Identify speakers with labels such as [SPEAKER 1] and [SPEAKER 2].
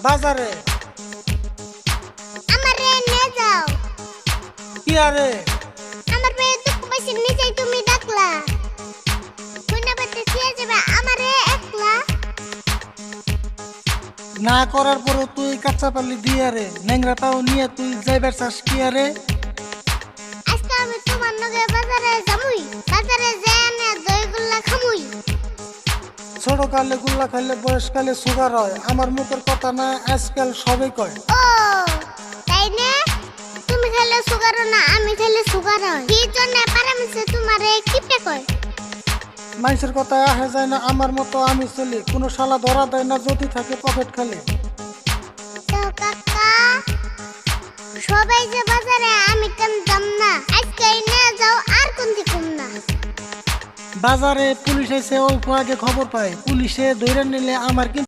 [SPEAKER 1] বাজারে।
[SPEAKER 2] আমারে নিয়ে যাও।
[SPEAKER 1] কি আরে?
[SPEAKER 2] আমার পেয়ে দুঃখ পাইছি নিচেই তুমি ডাকলা। শুনে পেতে ছিয়ে যাবে আমারে একলা।
[SPEAKER 1] না করার পরও তুই কাঁচা পালি দিয়ে রে, ন্যাংরাটাও নিয়ে তুই যাইবার চাস কি আরে?
[SPEAKER 2] আজকে আমি তোমার লগে বাজারে যামুই। বাজারে যেয়ে না দইগুল্লা খামুই।
[SPEAKER 1] ছোট কালে গুল্লা খাইলে বয়সকালে সুগার হয়। আমার মুখের কথা না, আজকাল সবাই কয়।
[SPEAKER 2] ও তাই না? তুমি খেলে সুগার না, আমি খেলে সুগার হয়। কি জন্য পারামিছে তোমারে কিপটে কয়?
[SPEAKER 1] মানুষের কথা আহে যায় না, আমার মতো আমি চলি। কোনো শালা ধরা দেয় না যদি থাকে পকেট খালি।
[SPEAKER 2] তো কাকা সবাই যে বাজারে আমি কেন যাম না? আজকে নিয়ে যাও আর কোন দিকুম না।
[SPEAKER 1] বাজারে পুলিশ এসে অল্প আগে খবর পায়, পুলিশে ধরে নিলে আমার কিন্তু